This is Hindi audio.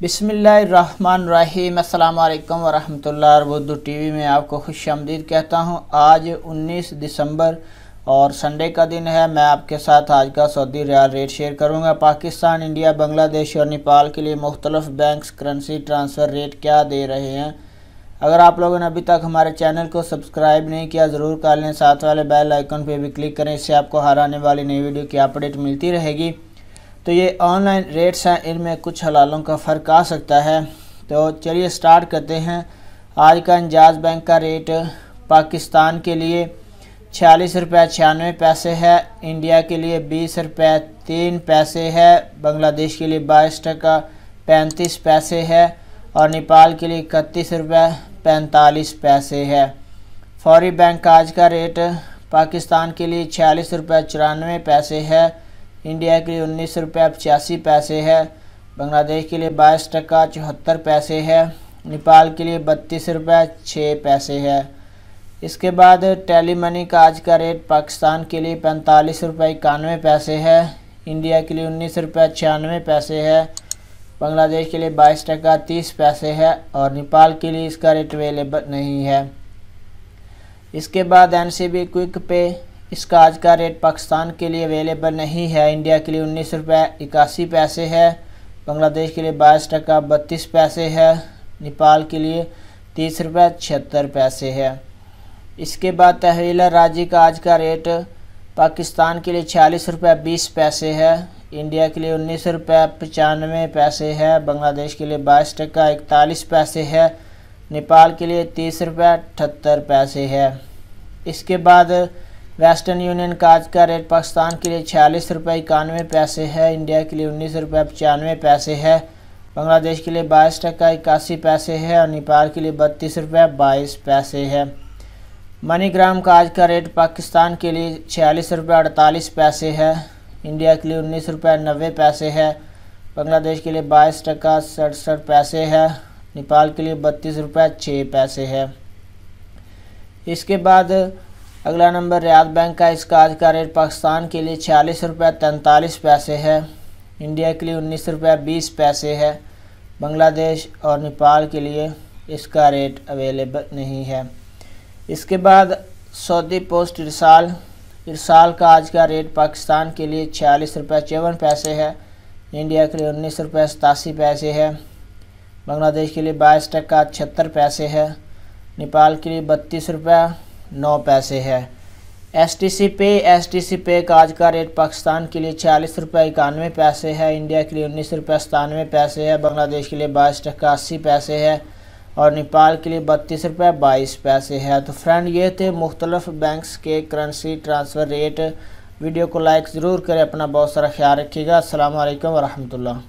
बिस्मिल्लाहिर्रहमानिर्रहीम। अस्सलाम वालेकुम वरहमतुल्लाहि उर्दू टीवी में आपको खुशामदीद कहता हूँ। आज 19 दिसंबर और संडे का दिन है। मैं आपके साथ आज का सऊदी रियाल रेट शेयर करूँगा। पाकिस्तान, इंडिया, बांग्लादेश और नेपाल के लिए मुख्तलिफ बैंक्स करेंसी ट्रांसफ़र रेट क्या दे रहे हैं। अगर आप लोगों ने अभी तक हमारे चैनल को सब्सक्राइब नहीं किया ज़रूर कर लें, साथ वाले बेल आइकन पर भी क्लिक करें, इससे आपको हर आने वाली नई वीडियो की अपडेट मिलती रहेगी। तो ये ऑनलाइन रेट्स हैं, इनमें कुछ हलालों का फ़र्क आ सकता है। तो चलिए स्टार्ट करते हैं। आज का एंजाज बैंक का रेट पाकिस्तान के लिए 46 रुपये 96 पैसे है, इंडिया के लिए 20 रुपये 3 पैसे है, बांग्लादेश के लिए 22 टका 35 पैसे है और नेपाल के लिए 31 रुपये 45 पैसे है। फौरी बैंक का आज का रेट पाकिस्तान के लिए 46 रुपये 94 पैसे है, इंडिया के लिए 19 रुपये 85 पैसे है, बांग्लादेश के लिए 22 टका 74 पैसे है, नेपाल के लिए 32 रुपये 6 पैसे है। इसके बाद टेलीमनी का आज का रेट पाकिस्तान के लिए 45 रुपये 91 पैसे है, इंडिया के लिए 19 रुपये 96 पैसे है, बांग्लादेश के लिए 22 टका 30 पैसे है और नेपाल के लिए इसका रेट अवेलेबल नहीं है। इसके बाद NCB क्विक पे, इसका आज का रेट पाकिस्तान के लिए अवेलेबल नहीं है, इंडिया के लिए 19 रुपये 81 पैसे है, बांग्लादेश के लिए 22 टका 32 पैसे है, नेपाल के लिए 30 रुपये 76 पैसे है। इसके बाद तहवील राजी का आज का रेट पाकिस्तान के लिए 46 रुपये 20 पैसे है, इंडिया के लिए 19 रुपये 95 पैसे है, बांग्लादेश के लिए 22 टका 41 पैसे है, नेपाल के लिए 30 रुपये 78 पैसे है। इसके बाद वेस्टर्न यूनियन का आज का रेट पाकिस्तान के लिए 46 रुपये 91 पैसे है, इंडिया के लिए 19 रुपये 95 पैसे है, बांग्लादेश के लिए 22 टका 81 पैसे है और नेपाल के लिए 32 रुपये 22 पैसे है। मनीग्राम का आज का रेट पाकिस्तान के लिए 46 रुपये 48 पैसे है, इंडिया के लिए 19 रुपये 90 पैसे है, बांग्लादेश के लिए 22 टका 67 पैसे है, नेपाल के लिए 32 रुपये 6 पैसे है। इसके बाद अगला नंबर रियाल बैंक का, इसका आज का रेट पाकिस्तान के लिए 46 रुपये 43 पैसे है, इंडिया के लिए 19 रुपये 20 पैसे है, बांग्लादेश और नेपाल के लिए इसका रेट अवेलेबल नहीं है। इसके बाद सऊदी पोस्ट इरसाल का आज का रेट पाकिस्तान के लिए 46 रुपये 54 पैसे है, इंडिया के लिए 19 रुपये 87 पैसे है, बांग्लादेश के लिए 22 टका 76 पैसे है, नेपाल के लिए 32 रुपये 9 पैसे है। STC पे का आज का रेट पाकिस्तान के लिए 46 रुपये 91 पैसे है, इंडिया के लिए 19 रुपये 97 पैसे है, बांग्लादेश के लिए 22 टका 80 पैसे है और नेपाल के लिए 32 रुपये 22 पैसे है। तो फ्रेंड, ये थे मुख्तलिफ बैंक्स के करेंसी ट्रांसफ़र रेट। वीडियो को लाइक ज़रूर करें, अपना बहुत सारा ख्याल रखिएगा। अस्सलाम वालेकुम वरहमतुल्लाह।